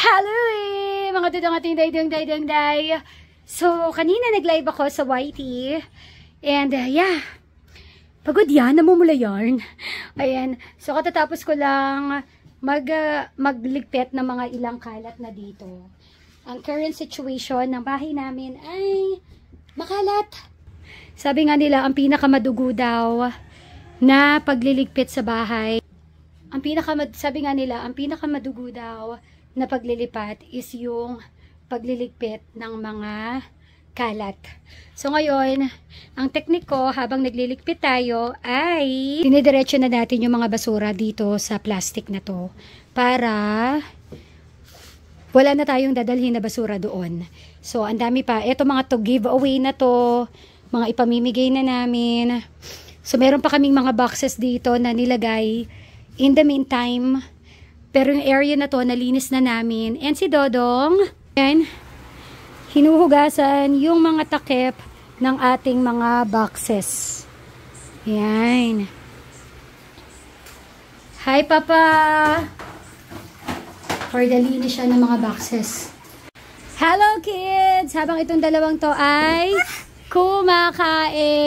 Hello mga dudong ating day. So, kanina nag-live ako sa YT. And, yeah. Pagod yan, namumula yarn. Ayan. So, katatapos ko lang magligpit ng mga ilang kalat na dito. Ang current situation ng bahay namin ay makalat. Sabi nga nila, ang pinakamadugo daw na pagliligpit sa bahay. Sabi nga nila, ang pinakamadugo daw na paglilipat is yung pagliligpit ng mga kalat. So ngayon, ang teknik ko habang nagliligpit tayo ay dinidiretso na natin yung mga basura dito sa plastic na to para wala na tayong dadalhin na basura doon. So ang dami pa. Ito mga to giveaway na to, mga ipamimigay na namin. So meron pa kaming mga boxes dito na nilagay in the meantime. Pero yung area na to, nalinis na namin. And si Dodong, yan, hinuhugasan yung mga takip ng ating mga boxes. Yan. Hi, Papa! For the linis siya ng mga boxes. Hello, kids! Habang itong dalawang to ay kumakain.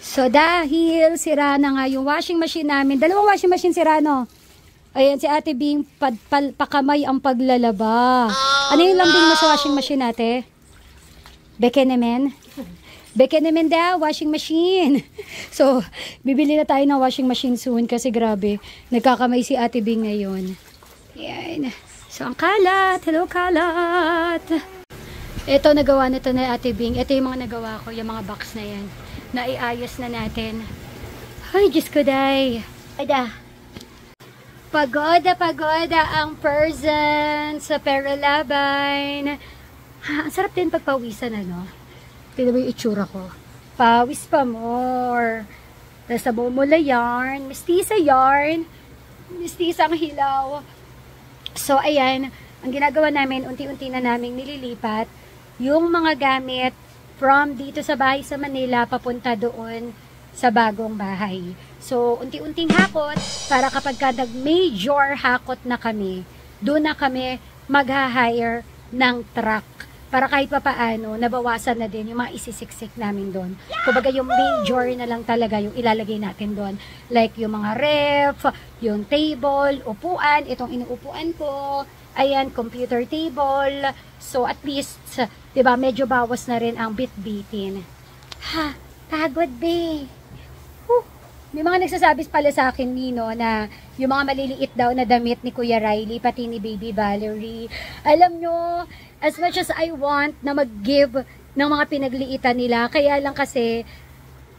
So, dahil sira na nga yung washing machine namin. Dalawang washing machine sira, no? Ayan, si Ate Bing, pakamay ang paglalaba. Ano yung lambing mo sa washing machine, ate? Bekenemen? Bekenemen daw, washing machine. So, bibili na tayo ng washing machine soon kasi grabe, nagkakamay si Ate Bing ngayon. Ayan. So, ang kalat. Hello, kalat. Ito, nagawa na ito na Ate Bing. Ito yung mga nagawa ko, yung mga box na yan. Naiayos na natin. Ay, Diyos ko, day. Ada. Pagoda ang person sa Peralaban. Ang sarap din pagpawisan, ano? Tignan mo yung itsura ko. Pawis pa more. Nasa bumula yarn. Mistisa yarn. Mistisa ang hilaw. So, ayan. Ang ginagawa namin, unti-unti na namin nililipat yung mga gamit from dito sa bahay sa Manila papunta doon sa bagong bahay. So, unti-unting hakot para kapag nag-major hakot na kami, doon na kami mag-hire ng truck. Para kahit pa paano, nabawasan na din yung mga isisiksik namin doon. Kumbaga yung major na lang talaga yung ilalagay natin doon. Like yung mga ref, yung table, upuan, itong inuupuan ko, ayan, computer table. So, at least, diba, medyo bawas na rin ang bit-bitin. Ha, pagod be. May mga nagsasabi pala sa akin, Nino, na yung mga maliliit daw na damit ni Kuya Riley, pati ni Baby Valerie. Alam nyo, as much as I want na mag-give ng mga pinagliitan nila, kaya lang kasi,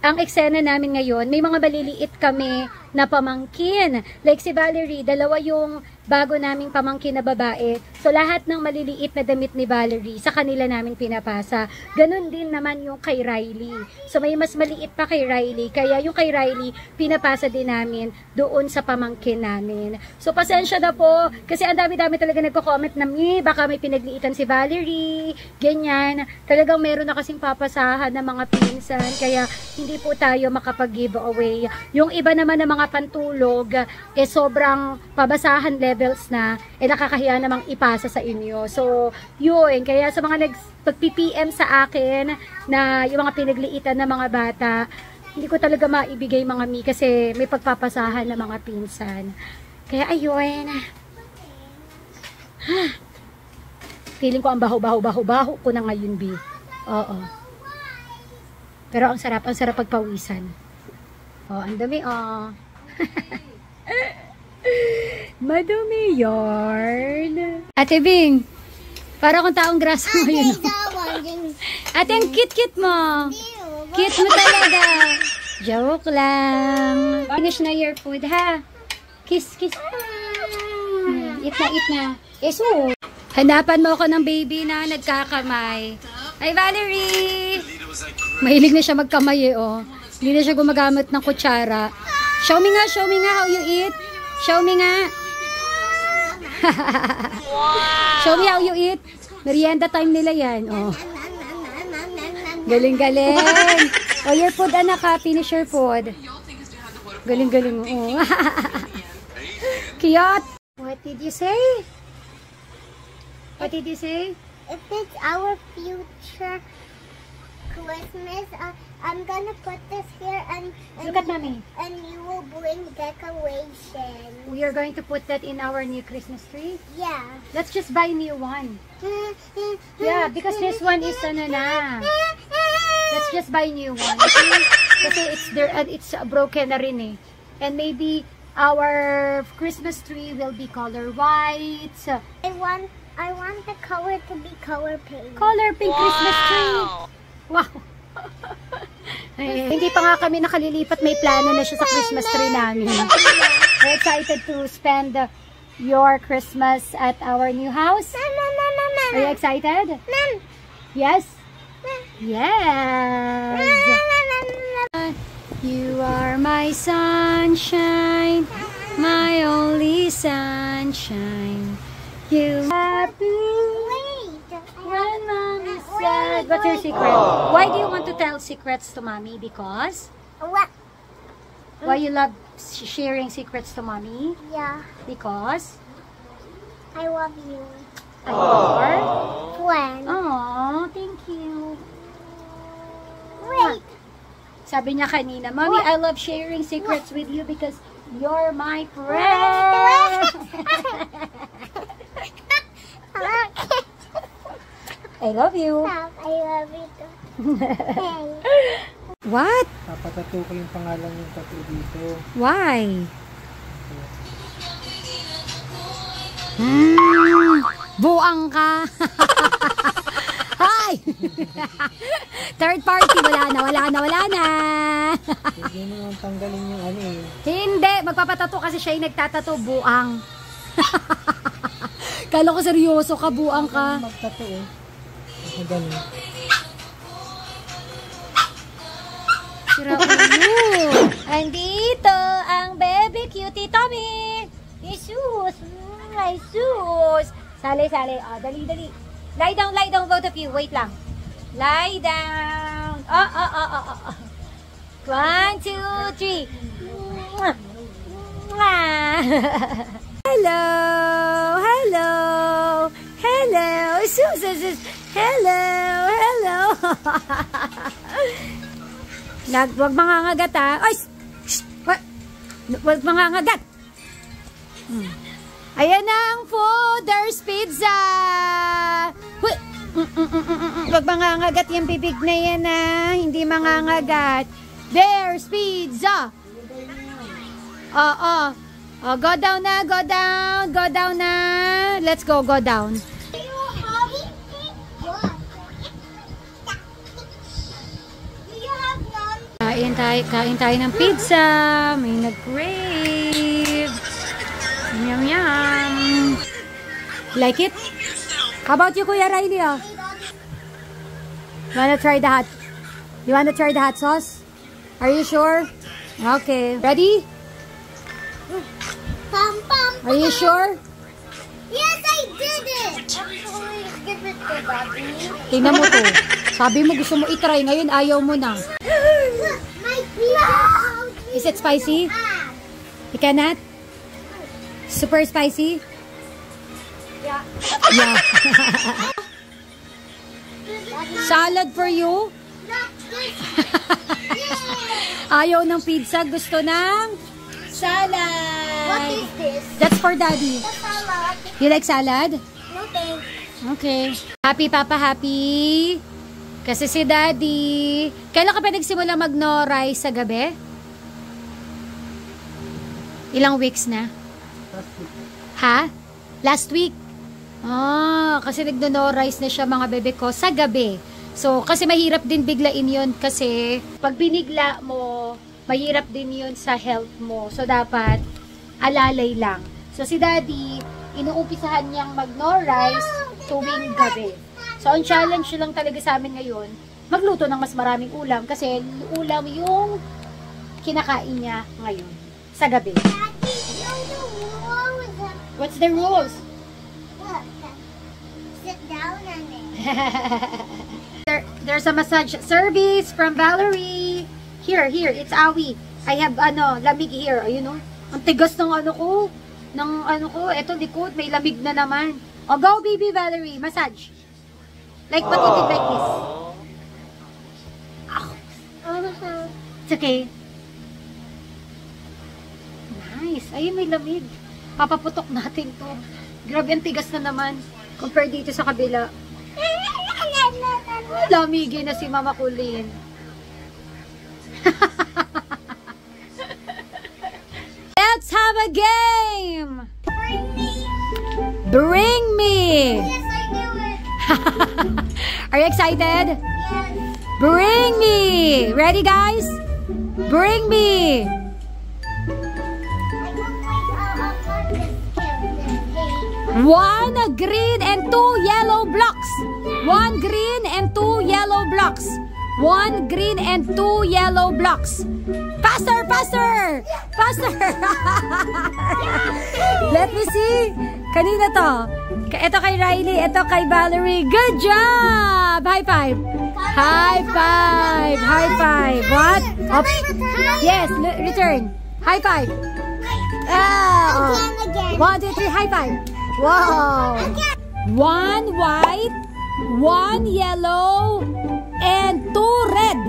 ang eksena namin ngayon, may mga maliliit kami na pamangkin. Like si Valerie, dalawa yung bago naming pamangkin na babae. So, lahat ng maliliit na damit ni Valerie, sa kanila namin pinapasa. Ganon din naman yung kay Riley. So, may mas maliit pa kay Riley. Kaya yung kay Riley, pinapasa din namin doon sa pamangkin namin. So, pasensya na po. Kasi ang dami-dami talaga nagko-comment na, baka may pinagliitan si Valerie. Ganyan. Talagang meron na kasing papasahan ng mga pinsan. Kaya, hindi po tayo makapag-giveaway. Yung iba naman ng mga pantulog, sobrang pabasahan levels na, nakakahiya namang ipasa sa inyo. So, yun. Kaya sa mga nag-PM sa akin na yung mga pinagliitan ng mga bata, hindi ko talaga maibigay mga mi kasi may pagpapasahan ng mga pinsan. Kaya ayun. Feeling ko ang baho ko na ngayon, B. Oo. Pero ang sarap pagpawisan. Oh, ang dami, oh. Madumi yarn. Ate Bing, para kung taong grasa ngayon. Ate, ang cute mo. Cute mo talaga. Joke lang. Finish na your food, ha? Kiss. Eat na. So, hanapan mo ako ng baby na nagkakamay. Hi, Valerie! Mahilig na siya magkamay, oh. Hindi na siya gumagamit ng kutsara. Show me nga how you eat. Show me nga. Show me how you eat. Merienda time nila yan. Oh. Galing. Oh, your food, anak, ha? Finish your food. Galing. Oh. Cute. What did you say? What did you say? If it's our future Christmas, I'm gonna put this here and Look at mommy. And you will bring decoration. We are going to put that in our new Christmas tree. Yeah. Let's just buy a new one. Yeah, because this one is ano na. Let's just buy a new one. Okay? Kasi it's broken na rin eh. And maybe our Christmas tree will be color white. I want the color to be color pink. Color pink Christmas tree. Wow. Hindi pa nga kami nakalilipat, may plano na siya sa Christmas tree namin. We're excited to spend your Christmas at our new house. Are you excited? Yes? Yes! You are my sunshine, my only sunshine. You happy when mommy said. What's your secret? Why do you want to tell secrets to mommy? Because? What? Why you love sharing secrets to mommy? Yeah. Because? I love you. Your When? Oh, thank you. Wait. Sabi niya kanina, Mommy, I love sharing secrets with you because you're my friend. I love you. I love you too. What? Papatato ko yung pangalan yung tattoo dito. Why? Buang ka. Hi! Third party, wala na. Hindi naman tanggalin yung ano eh. Hindi, magpapatato kasi siya yung nagtatato, buang. Kala ko seryoso ka, buang ka. Magtato eh. Ako ganun. Sira ulo. Andito ang baby cutie Tommy. Jesus, my sus. Sali. Oh, dali. Lie down, both of you. Wait lang. Lie down. Oh. 1, 2, 3. Hello. Sus. Hello. Wag mangangagat ha. Ay! Wag mangangagat. Ayan na ang Fooders Pizza. Wag mangangagat yung bibig na yan ha. Hindi mangangagat. There's pizza. Oh, go down na. Let's go down. Kain tayo ng pizza. May nag-crave. Yum. Like it? How about you, Kuya Riley? Oh? You wanna try the hot sauce? Are you sure? Okay. Ready? Are you sure? Yes, I did it. Actually, give it to Daddy. Tingnan mo to. Sabi mo gusto mo i-try. Ngayon ayaw mo na. My pizza. Is it spicy? You cannot? Super spicy? Yeah. Salad for you? Ayaw ng pizza, gusto ng salad. What is this? That's for Daddy. The salad. You like salad? No thanks. Okay. Happy Papa, happy. Kasi si Daddy. Kailan ka pa nagsimula mag-no rice sa gabi? Ilang weeks na? Last week. Ha? Last week? Kasi nagno rice na siya mga bebe ko sa gabi. So, kasi mahirap din biglain yun kasi pag binigla mo, mahirap din yun sa health mo. So, dapat alalay lang. So, si Daddy, inuumpisahan niyang mag-no rice tuwing gabi. So, ang challenge lang talaga sa amin ngayon, magluto ng mas maraming ulam kasi ulam yung kinakain niya ngayon sa gabi. What's the rules? Look. Sit down on it. There's a massage service from Valerie. Here, it's Awi. I have lamig here. Ayun oh. Ang tigas ng ano ko. ng ano ko. Eto, likod. May lamig na naman. O, go, baby Valerie. Massage. Like patutid like this. It's okay. Nice. Ayun, may lamig. Papaputok natin to. Grabe, ang tigas na naman. Compare dito sa kabila. Lamigin na si Mama Kulin. Let's have a game! Bring me! Yes, I knew it. Are you excited? Yes. Bring me! Ready, guys? Bring me! I don't think I'll this game. One green and two yellow blocks. One green and two yellow blocks. One green and two yellow blocks. Faster, faster! Faster! Let me see. Kanina to. Ito kay Riley, ito kay Valerie. Good job! High five. High five. High five. What? Up. Yes, return. High five. Ah, Again. 1, 2, 3, high five. Wow. One white, one yellow, and two red.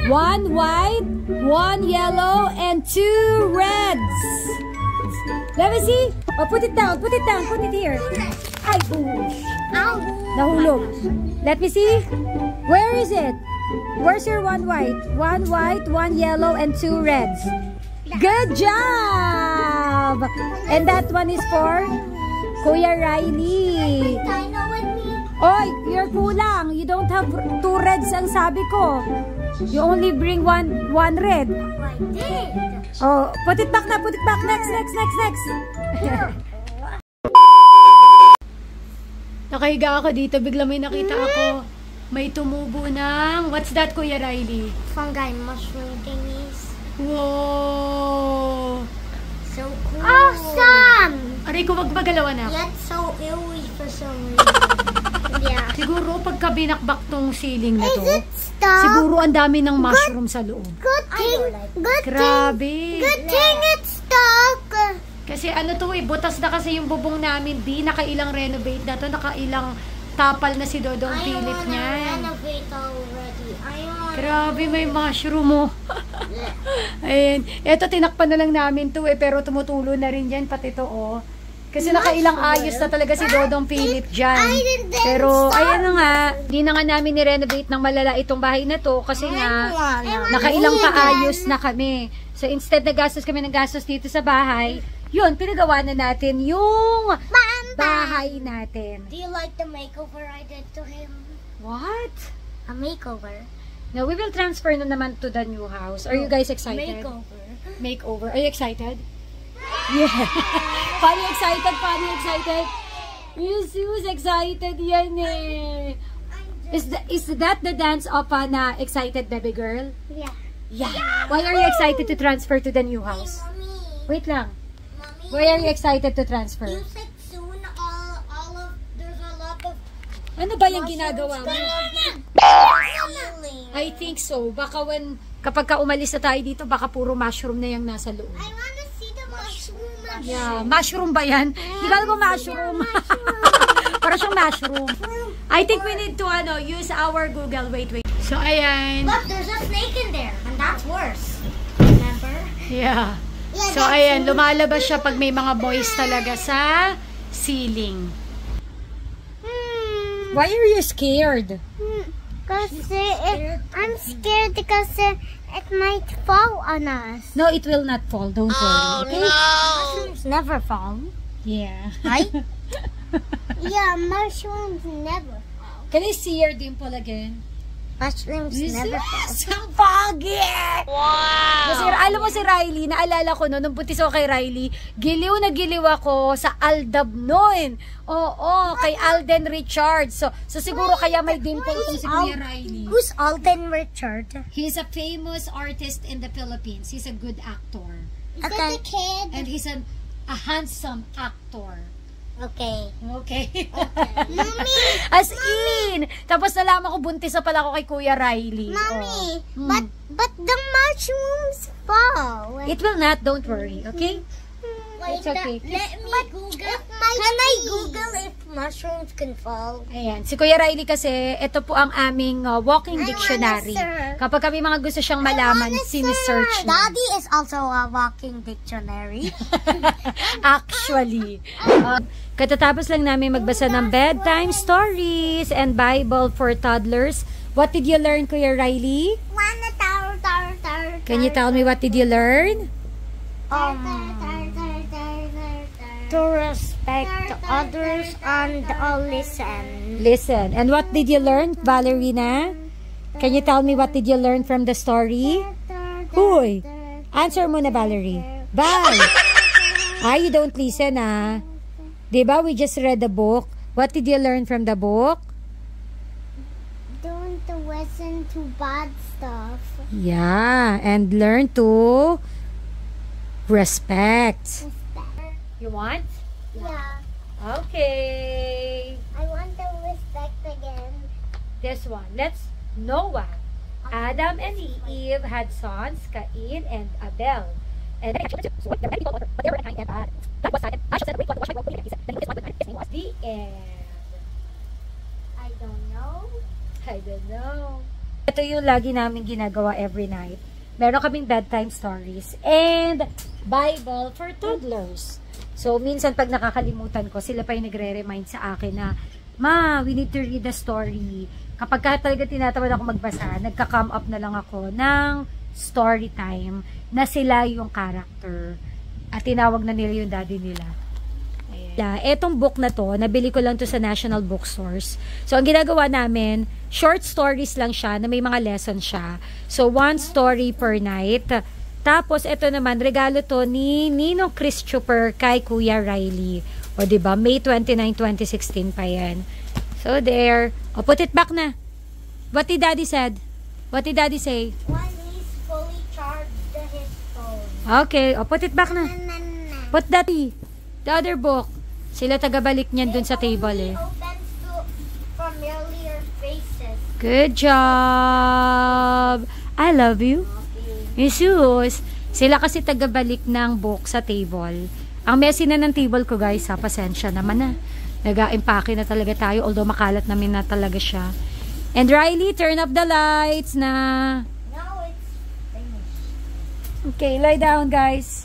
One white, one yellow, and two reds. Let me see. Oh, put it down, put it down, put it here. Ay, Ow. nahulog. Let me see. Where is it? Where's your one white? One white, one yellow, and two reds. Good job! And that one is for Kuya Riley. Dino with me. Oy, you're kulang. You don't have two reds ang sabi ko. You only bring one red. I did. Oh, put it back na, put it back. Next. Nakahiga ako dito, bigla may nakita ako. May tumubo ng, what's that, Kuya Riley? Fungi mushroom thingies. Wow! So cool. Awesome! Aray ko, wag magalawan na. Yet so ewy for some reason. Yeah. Siguro, pagka binakbak tong ceiling na to, Is it stuck? siguro ang dami ng mushroom sa loob. Good thing. Good Grabe! Good thing it's stuck. Kasi ano to butas na kasi yung bubong namin, di nakailang renovate na to, nakailang tapal na si Dodong Philip niyan. Renovate already. I want. Grabe, may mushroom mo. Ayan. Eto, tinakpan na lang namin to pero tumutulo na rin yan, pati to Kasi nakailang ayos na talaga si Dodong Philip dyan. Pero, ayan na nga, di na nga namin ni-renovate ng malala itong bahay na to kasi nga, nakailang paayos na kami. So, instead na gastos kami ng gastos dito sa bahay, yun, pinagawa na natin yung bahay natin. Do you like the makeover I did to him? What? A makeover. No, we will transfer na naman to the new house. Are you guys excited? Makeover. Makeover. Are you excited? Yeah. Funny excited. Who's excited yan eh. Is that the dance of na excited baby girl? Yeah. Yeah. Why are you excited to transfer to the new house? Mommy. Wait lang. Mommy. Why are you excited to transfer? You said soon all of there's a lot of Ano ba yung ginagawa mo? ceiling. I think so. Baka kapag ka umalis na tayo dito, baka puro mushroom na yung nasa loob. I want to see the mushroom. Yeah, mushroom ba yan? Di ba alam ko mushroom? Para siyang mushroom. I think we need to use our Google. Wait. So, ayan. Look, there's a snake in there, and that's worse. Remember? Yeah. So, ayan. Lumalabas siya pag may mga boys talaga sa ceiling. Why are you scared? I'm scared because it might fall on us. No, it will not fall. Don't worry. Okay? Mushrooms never fall. Yeah. Right? Yeah, mushrooms never fall. Can I see your dimple again? Mushrooms never fall. Ang pagi! Wow! Kasi alam mo si Riley, naalala ko nung buntis ako kay Riley, giliw na giliw ako sa Aldab noon. Oo, kay Alden Richards. So siguro kaya may dimple itong si Kuya Riley. Who's Alden Richard? He's a famous artist in the Philippines. He's a good actor. Is that the kid? And he's a handsome actor. Okay. Okay. Mommy! As in! Tapos nalaman ko, buntis na pala ako kay Kuya Riley. Mommy! Oh. But the mushrooms fall. It will not, don't worry, okay? It's okay. Let me Google. Can I Google if mushrooms can fall? Ayan. Si Kuya Riley kasi, ito po ang aming walking dictionary. Kapag kami mga gusto siyang malaman, sinisearch niya. Daddy is also a walking dictionary. Actually. Katatapos lang namin magbasa ng bedtime stories and Bible for toddlers. What did you learn, Kuya Riley? Can you tell me what did you learn? To respect others and listen. Listen. And what did you learn, Valerina? Can you tell me what did you learn from the story? Hoy! Answer mo na, Valerie. Bye! You don't listen, Diba, we just read the book. What did you learn from the book? Don't listen to bad stuff. Yeah, and learn to respect. You want? Yeah. Okay. I want to respect again. This one. Noah. Adam and Eve had sons, Cain and Abel. And the end. I don't know. Ito yung lagi namin ginagawa every night. Meron kaming bedtime stories and Bible for toddlers. So, minsan pag nakakalimutan ko, sila pa yung nagre-remind sa akin na, Ma, we need to read the story. Kapag ka talaga tinatamad ako magbasa, nagka-come up na lang ako ng story time na sila yung character. At tinawag na nila yung daddy nila. Ayan. Etong book na to, nabili ko lang to sa National Bookstores. So, ang ginagawa namin, short stories lang siya na may mga lessons siya. So, 1 story per night. Tapos, ito naman, regalo to ni Ninong Christopher kay Kuya Riley. O, diba? May 29, 2016 pa yan. So, there. O, put it back na. What did Daddy said? What did Daddy say? When he's fully charged his phone. Okay. O, put it back na. Put that. The other book. Sila tagabalik niyan dun sa table eh. Opens to familiar faces. Good job. I love you. Jesus. Sila kasi tagabalik ng book sa table. Ang messy na ng table ko, guys, pasensya naman na. Nag-a-impake na talaga tayo, although makalat namin na talaga siya. And Riley, turn off the lights na. No, it's finished. Okay, lie down, guys.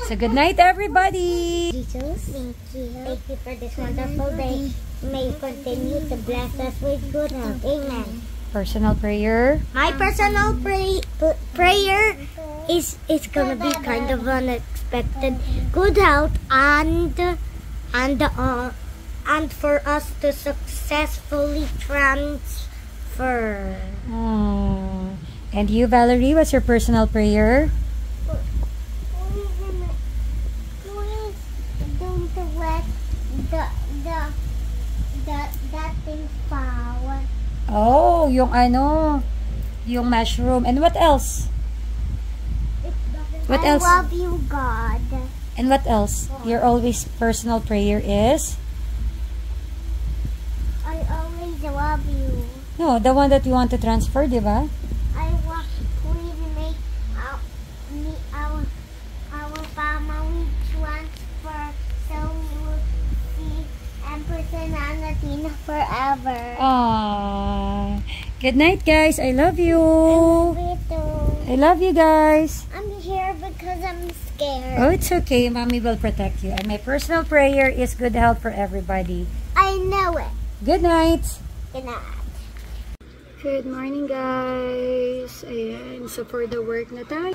So, good night, everybody. Jesus, thank you for this wonderful day. May you continue to bless us with good health. Amen. Personal prayer. My personal prayer is gonna be kind of unexpected. Good health and for us to successfully transfer. And you, Valerie, what's your personal prayer? Please don't let that thing fall. Oh, yung yung mushroom. And what else? What else? I love you, God. And what else? Your always personal prayer is? I always love you. No, the one that you want to transfer, di ba? I want please make our family transfer so we will see and personality forever. Aww. Good night, guys. I love you. Me too. I love you, guys. I'm here because I'm scared. Oh, it's okay. Mommy will protect you. And my personal prayer is good health for everybody. I know it. Good night. Good night. Good morning, guys. Ayan. So, for the work na tayo.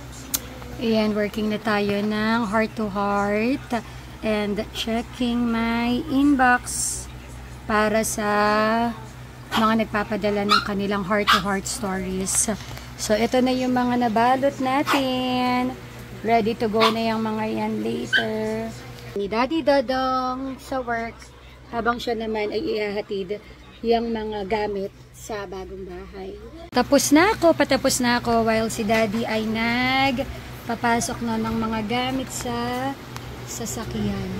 Ayan, working na tayo ng heart to heart. And checking my inbox para sa mga nagpapadala ng kanilang heart to heart stories. So, ito na yung mga nabalot natin. Ready to go na yung mga yan later. Ni Daddy Dodong sa work. Habang siya naman ay ihahatid yung mga gamit sa bagong bahay. Patapos na ako while si Daddy ay papasok na ng mga gamit sa sasakyan.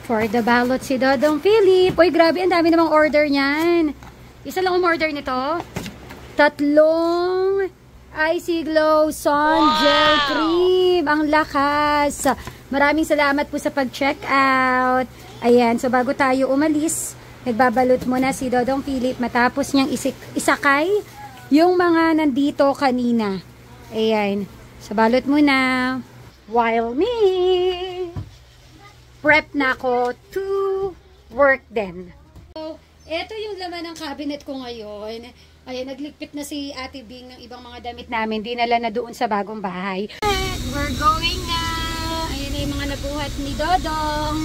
For the ballot si Dodong Philip. Uy, grabe, ang dami namang order niyan. Isa lang umorder nito. 3 Icy Glow Sun Gel Cream. Ang lakas. Maraming salamat po sa pag-check out. Ayan, so bago tayo umalis, nagbabalot muna si Dodong Philip matapos niyang isakay yung mga nandito kanina. Ayan, so balot muna. While me, prep na ako to work din. So, ito yung laman ng cabinet ko ngayon. Ayan, nagligpit na si Ate Bing ng ibang mga damit namin. Dinala na doon sa bagong bahay. We're going na. Ayan na yung mga nabuhat ni Dodong.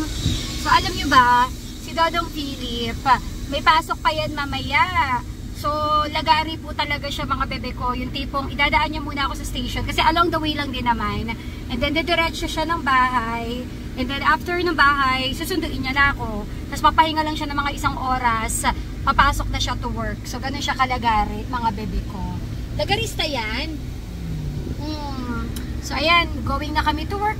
So, alam nyo ba, si Dodong Philip, may pasok pa yan mamaya. So, lagari po talaga siya mga bebe ko. Yung tipong, idadaan niya muna ako sa station. Kasi along the way lang din naman. And then, didiretso siya ng bahay. And then, after ng bahay, susunduin niya na ako. Tapos, papahinga lang siya ng mga isang oras. Papasok na siya to work. So, ganun siya kalagari, mga bebe ko. Lagarista yan. So, ayan. Going na kami to work.